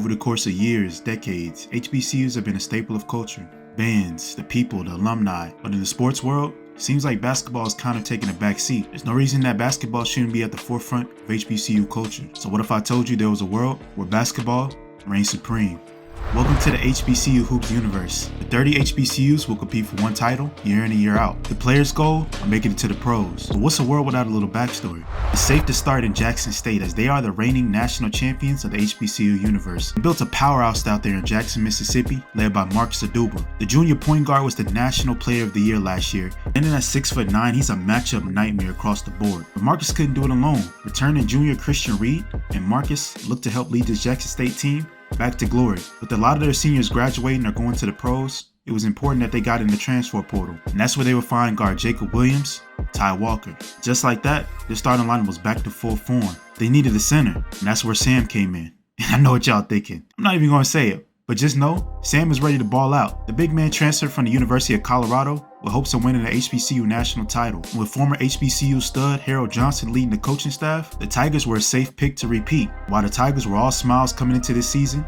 Over the course of years, decades, HBCUs have been a staple of culture. Bands, the people, the alumni. But in the sports world, it seems like basketball is kind of taking a back seat. There's no reason that basketball shouldn't be at the forefront of HBCU culture. So what if I told you there was a world where basketball reigns supreme? Welcome to the HBCU Hoops universe. The 30 HBCUs will compete for one title year in and year out. The players' goal are making it to the pros. But what's a world without a little backstory? It's safe to start in Jackson State, as they are the reigning national champions of the HBCU universe. They built a powerhouse out there in Jackson, Mississippi, led by Marcus Aduba. The junior point guard was the National Player of the Year last year. And at 6'9", he's a matchup nightmare across the board. But Marcus couldn't do it alone. Returning junior Christian Reed and Marcus looked to help lead this Jackson State team back to glory. With a lot of their seniors graduating or going to the pros, it was important that they got in the transfer portal. And that's where they would find guard Jacob Williams, Ty Walker. Just like that, their starting lineup was back to full form. They needed a center, and that's where Sam came in. And I know what y'all thinking. I'm not even going to say it, but just know, Sam is ready to ball out. The big man transferred from the University of Colorado with hopes of winning the HBCU national title. And with former HBCU stud Harold Johnson leading the coaching staff, the Tigers were a safe pick to repeat. While the Tigers were all smiles coming into this season,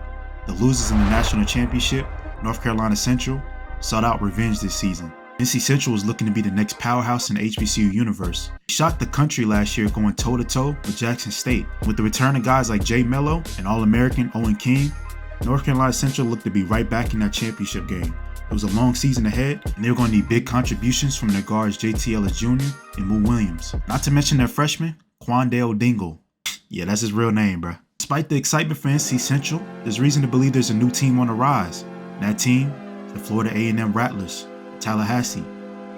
the losers in the national championship, North Carolina Central, sought out revenge this season. NC Central was looking to be the next powerhouse in the HBCU universe. They shocked the country last year going toe-to-toe with Jackson State. With the return of guys like Jay Mello and All-American Owen King, North Carolina Central looked to be right back in that championship game. It was a long season ahead, and they were going to need big contributions from their guards JT Ellis Jr. and Moo Williams. Not to mention their freshman, Quandale Dingle. Yeah, that's his real name, bruh. Despite the excitement for NC Central, there's reason to believe there's a new team on the rise. And that team is the Florida A&M Rattlers, Tallahassee.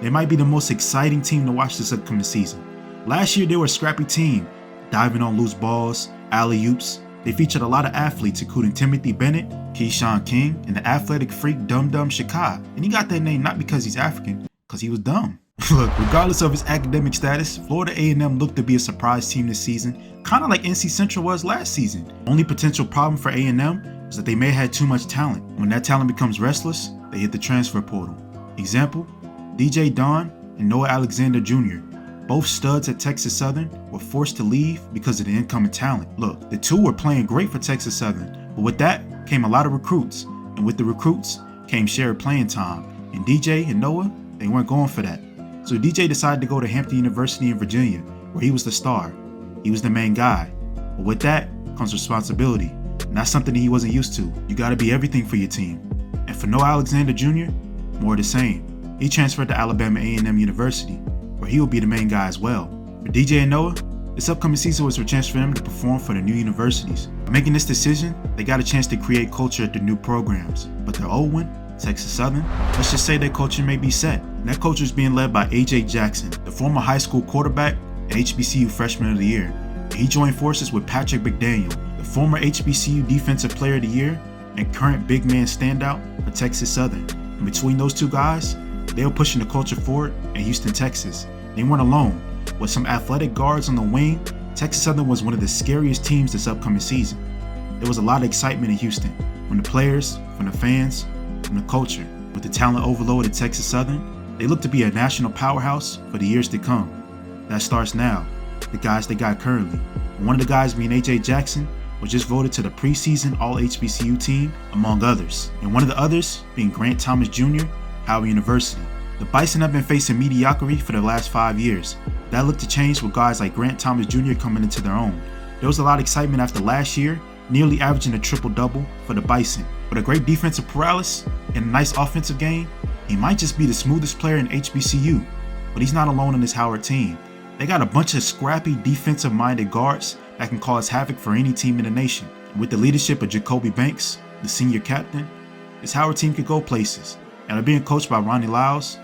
They might be the most exciting team to watch this upcoming season. Last year, they were a scrappy team, diving on loose balls, alley-oops. They featured a lot of athletes, including Timothy Bennett, Keyshawn King, and the athletic freak Dum Dum Shakai. And he got that name not because he's African, because he was dumb. Look, regardless of his academic status, Florida A&M looked to be a surprise team this season, kind of like NC Central was last season. Only potential problem for A&M was that they may have had too much talent. When that talent becomes restless, they hit the transfer portal. Example, DJ Don and Noah Alexander Jr., both studs at Texas Southern, were forced to leave because of the incoming talent. Look, the two were playing great for Texas Southern, but with that came a lot of recruits, and with the recruits came shared playing time. And DJ and Noah, they weren't going for that. So DJ decided to go to Hampton University in Virginia, where he was the star. He was the main guy. But with that comes responsibility, and that's something that he wasn't used to. You gotta be everything for your team. And for Noah Alexander Jr., more of the same. He transferred to Alabama A&M University, where he will be the main guy as well. For DJ and Noah, this upcoming season was a chance for them to perform for the new universities. By making this decision, they got a chance to create culture at the new programs. But their old one, Texas Southern, let's just say their culture may be set. And that culture is being led by AJ Jackson, the former high school quarterback and HBCU Freshman of the Year. He joined forces with Patrick McDaniel, the former HBCU Defensive Player of the Year and current big man standout for Texas Southern. And between those two guys, they were pushing the culture forward in Houston, Texas. They weren't alone. With some athletic guards on the wing, Texas Southern was one of the scariest teams this upcoming season. There was a lot of excitement in Houston, from the players, from the fans, from the culture. With the talent overload at Texas Southern, they look to be a national powerhouse for the years to come. That starts now, the guys they got currently. One of the guys being AJ Jackson was just voted to the preseason All-HBCU team, among others. And one of the others being Grant Thomas Jr., Howard University. The Bison have been facing mediocrity for the last 5 years. That looked to change with guys like Grant Thomas Jr. coming into their own. There was a lot of excitement after last year, nearly averaging a triple-double for the Bison. With a great defensive prowess and a nice offensive game, he might just be the smoothest player in HBCU. But he's not alone in this Howard team. They got a bunch of scrappy defensive-minded guards that can cause havoc for any team in the nation. And with the leadership of Jacoby Banks, the senior captain, this Howard team could go places. And they're being coached by Ronnie Lyles.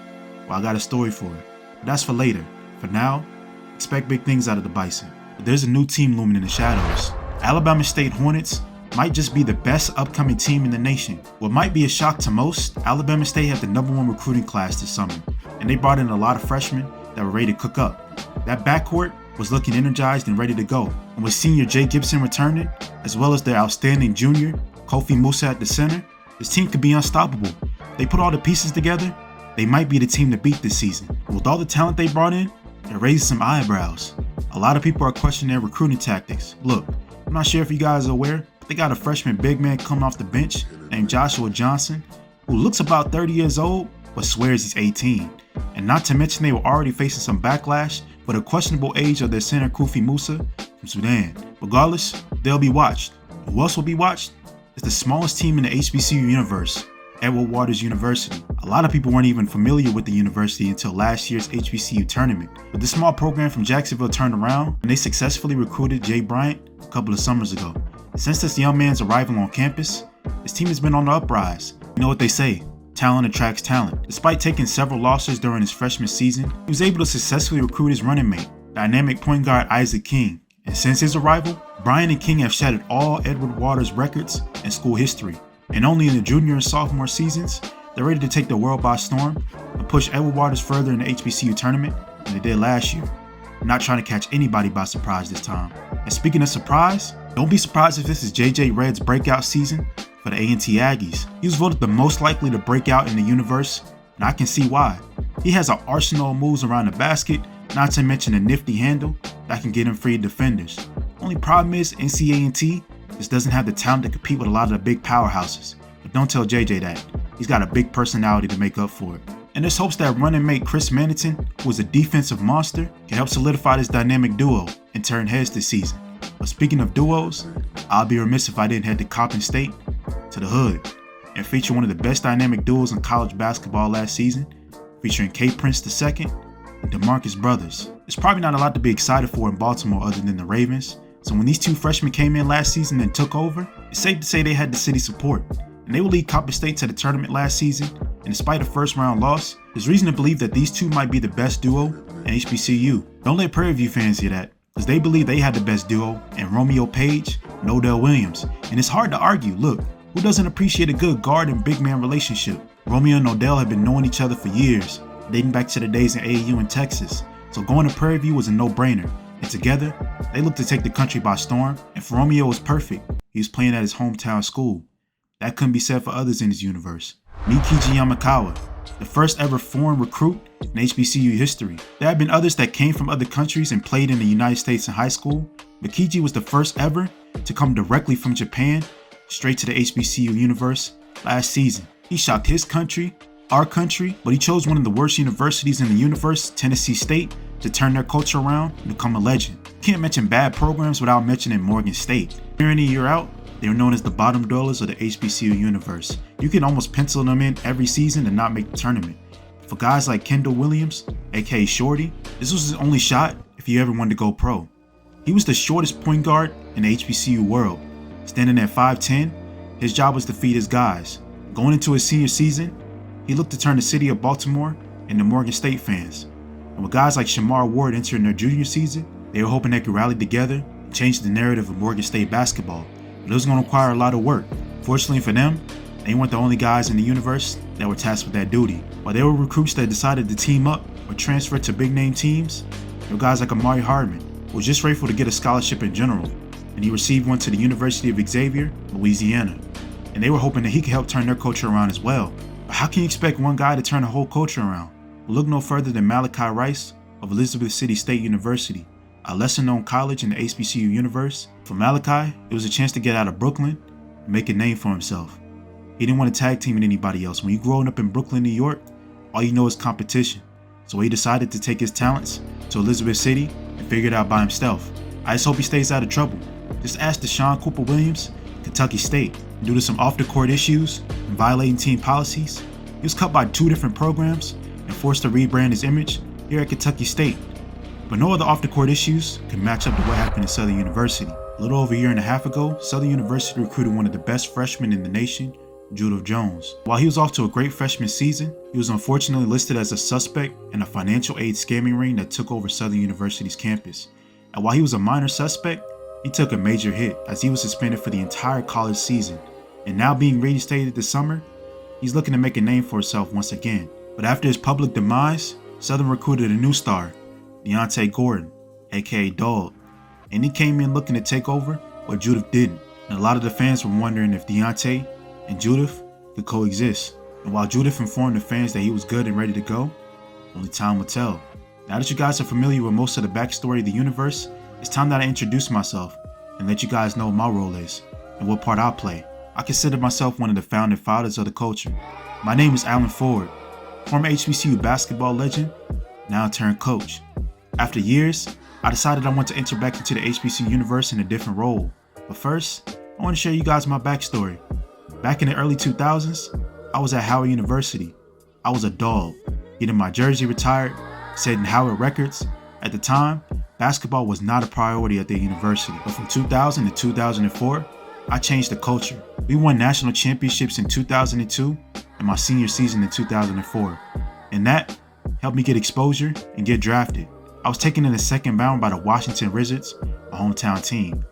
Well, I got a story for it. But that's for later. For now, expect big things out of the Bison. But there's a new team looming in the shadows. Alabama State Hornets might just be the best upcoming team in the nation. What might be a shock to most, Alabama State had the #1 recruiting class this summer, and they brought in a lot of freshmen that were ready to cook up. That backcourt was looking energized and ready to go. And with senior Jay Gibson returning, as well as their outstanding junior, Kofi Musa at the center, this team could be unstoppable. They put all the pieces together, they might be the team to beat this season. With all the talent they brought in, they're raising some eyebrows. A lot of people are questioning their recruiting tactics. Look, I'm not sure if you guys are aware, They got a freshman big man coming off the bench named Joshua Johnson, who looks about 30 years old but swears he's 18. And not to mention they were already facing some backlash for the questionable age of their center Kufi Musa from Sudan. Regardless, they'll be watched. Who else will be watched? It's the smallest team in the HBCU universe, Edward Waters University. A lot of people weren't even familiar with the university until last year's HBCU tournament. But this small program from Jacksonville turned around and they successfully recruited Jay Bryant a couple of summers ago. Since this young man's arrival on campus, his team has been on the uprise. You know what they say, talent attracts talent. Despite taking several losses during his freshman season, he was able to successfully recruit his running mate, dynamic point guard Isaac King. And since his arrival, Bryant and King have shattered all Edward Waters records in school history. And only in the junior and sophomore seasons, they're ready to take the world by storm and push Edward Waters further in the HBCU tournament than they did last year. I'm not trying to catch anybody by surprise this time. And speaking of surprise, don't be surprised if this is JJ Redd's breakout season for the A&T Aggies. He was voted the most likely to break out in the universe, and I can see why. He has an arsenal of moves around the basket, not to mention a nifty handle that can get him free defenders. Only problem is NC just doesn't have the talent to compete with a lot of the big powerhouses. But don't tell JJ that. He's got a big personality to make up for it. And there's hopes that running mate Chris Mannington, who is a defensive monster, can help solidify this dynamic duo and turn heads this season. But speaking of duos, I'll be remiss if I didn't head to Coppin State, to the hood, and feature one of the best dynamic duos in college basketball last season, featuring K Prince II and DeMarcus Brothers. There's probably not a lot to be excited for in Baltimore other than the Ravens, so when these two freshmen came in last season and took over, it's safe to say they had the city's support. And they will lead Coppin State to the tournament last season, and despite a first round loss, there's reason to believe that these two might be the best duo in HBCU. Don't let Prairie View fans hear that, because they believe they had the best duo in Romeo Page and Odell Williams. And it's hard to argue. Look, who doesn't appreciate a good guard and big man relationship? Romeo and Odell have been knowing each other for years, dating back to the days in AAU in Texas. So going to Prairie View was a no-brainer. And together, they looked to take the country by storm. And for Romeo, it was perfect. He was playing at his hometown school. That couldn't be said for others in his universe. Meet Kiji Yamakawa, the first ever foreign recruit in HBCU history. There have been others that came from other countries and played in the United States in high school, but Kiji was the first ever to come directly from Japan straight to the HBCU universe last season. He shocked his country, our country, but he chose one of the worst universities in the universe, Tennessee State, to turn their culture around and become a legend. You can't mention bad programs without mentioning Morgan State. Year in and year out, they are known as the bottom dwellers of the HBCU universe. You can almost pencil them in every season and not make the tournament. For guys like Kendall Williams, aka Shorty, this was his only shot if he ever wanted to go pro. He was the shortest point guard in the HBCU world. Standing at 5'10", his job was to feed his guys. Going into his senior season, he looked to turn the city of Baltimore into Morgan State fans. And with guys like Shamar Ward entering their junior season, they were hoping they could rally together and change the narrative of Morgan State basketball. But it was going to require a lot of work. Fortunately for them, they weren't the only guys in the universe that were tasked with that duty. While there were recruits that decided to team up or transfer to big name teams, there were guys like Amari Hardman, who was just grateful to get a scholarship in general, and he received one to the University of Xavier, Louisiana. And they were hoping that he could help turn their culture around as well. But how can you expect one guy to turn a whole culture around? Well, look no further than Malachi Rice of Elizabeth City State University, a lesser-known college in the HBCU universe. For Malachi, it was a chance to get out of Brooklyn and make a name for himself. He didn't want to tag team with anybody else. When you're growing up in Brooklyn, New York, all you know is competition. So he decided to take his talents to Elizabeth City and figure it out by himself. I just hope he stays out of trouble. Just ask Deshaun Cooper Williams, Kentucky State. Due to some off-the-court issues and violating team policies, he was cut by 2 different programs and forced to rebrand his image here at Kentucky State. But no other off-the-court issues can match up to what happened at Southern University. A little over a year and a half ago, Southern University recruited one of the best freshmen in the nation, Judith Jones. While he was off to a great freshman season, he was unfortunately listed as a suspect in a financial aid scamming ring that took over Southern University's campus. And while he was a minor suspect, he took a major hit as he was suspended for the entire college season. And now being reinstated this summer, he's looking to make a name for himself once again. But after his public demise, Southern recruited a new star, Deontay Gordon, aka Dog. And he came in looking to take over what Judith didn't. And a lot of the fans were wondering if Deontay and Judith could coexist. And while Judith informed the fans that he was good and ready to go, only time will tell. Now that you guys are familiar with most of the backstory of the universe, it's time that I introduce myself and let you guys know what my role is. and what part I play. I consider myself one of the founding fathers of the culture. My name is Alan Ford, former HBCU basketball legend, now turned coach. After years, I decided I want to enter back into the HBCU universe in a different role. But first, I want to share you guys my backstory. Back in the early 2000s, I was at Howard University. I was a dog, getting my jersey retired, setting Howard records. At the time, basketball was not a priority at the university. But from 2000 to 2004, I changed the culture. We won national championships in 2002 and my senior season in 2004. And that helped me get exposure and get drafted. I was taken in the second round by the Washington Wizards, my hometown team.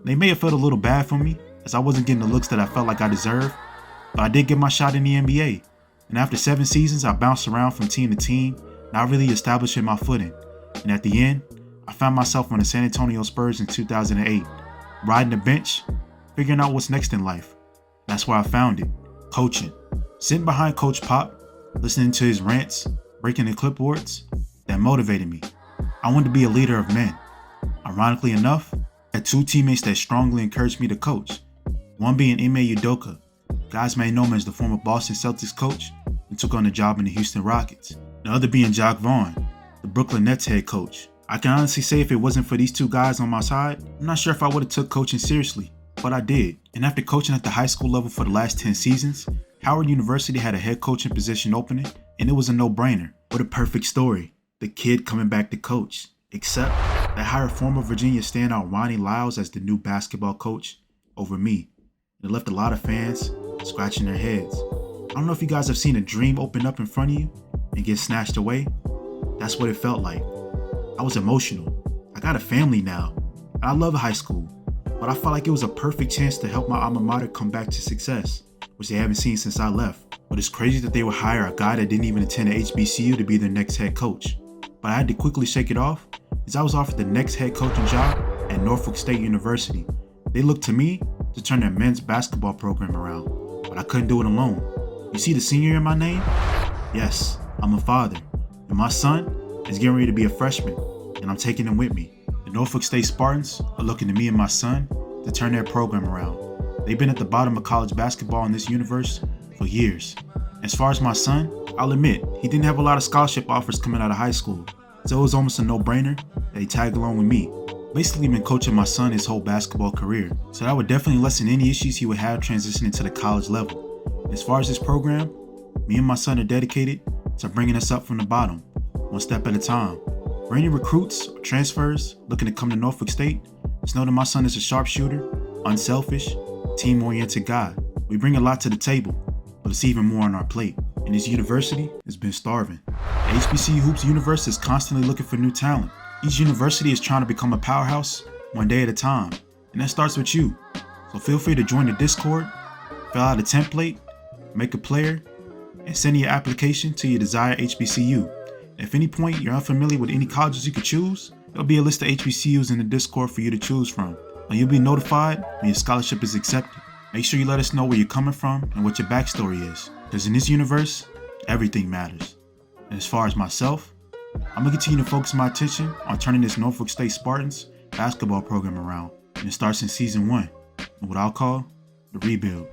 They may have felt a little bad for me, as I wasn't getting the looks that I felt like I deserved, but I did get my shot in the NBA. And after 7 seasons, I bounced around from team to team, not really establishing my footing. And at the end, I found myself on the San Antonio Spurs in 2008, riding the bench, figuring out what's next in life. That's where I found it, coaching. Sitting behind Coach Pop, listening to his rants, breaking the clipboards, that motivated me. I wanted to be a leader of men. Ironically enough, I had 2 teammates that strongly encouraged me to coach. One being Ime Udoka. Guys may know him as the former Boston Celtics coach and took on the job in the Houston Rockets. The other being Jock Vaughn, the Brooklyn Nets head coach. I can honestly say if it wasn't for these 2 guys on my side, I'm not sure if I would have took coaching seriously, but I did. And after coaching at the high school level for the last 10 seasons, Howard University had a head coaching position opening, and it was a no-brainer. What a perfect story. The kid coming back to coach. Except they hired former Virginia standout Ronnie Lyles as the new basketball coach over me. It left a lot of fans scratching their heads. I don't know if you guys have seen a dream open up in front of you and get snatched away. That's what it felt like. I was emotional. I got a family now, and I love high school, but I felt like it was a perfect chance to help my alma mater come back to success, which they haven't seen since I left. But it's crazy that they would hire a guy that didn't even attend a HBCU to be their next head coach. But I had to quickly shake it off, as I was offered the next head coaching job at Norfolk State University. They looked to me to turn their men's basketball program around, but I couldn't do it alone. You see the senior in my name? Yes, I'm a father, and my son is getting ready to be a freshman, and I'm taking him with me. The Norfolk State Spartans are looking to me and my son to turn their program around. They've been at the bottom of college basketball in this universe for years. As far as my son, I'll admit, he didn't have a lot of scholarship offers coming out of high school, so it was almost a no-brainer that he tagged along with me. Basically been coaching my son his whole basketball career, so that would definitely lessen any issues he would have transitioning to the college level. As far as this program, me and my son are dedicated to bringing us up from the bottom, one step at a time. For any recruits or transfers looking to come to Norfolk State, just know that my son is a sharpshooter, unselfish, team-oriented guy. We bring a lot to the table, but it's even more on our plate. And this university has been starving. The HBCU Hoops universe is constantly looking for new talent. Each university is trying to become a powerhouse one day at a time, and that starts with you. So feel free to join the Discord, fill out a template, make a player, and send your application to your desired HBCU. If at any point you're unfamiliar with any colleges you could choose, there'll be a list of HBCUs in the Discord for you to choose from, and you'll be notified when your scholarship is accepted. Make sure you let us know where you're coming from and what your backstory is, because in this universe, everything matters. And as far as myself, I'm going to continue to focus my attention on turning this Norfolk State Spartans basketball program around, and it starts in season 1, in what I'll call the rebuild.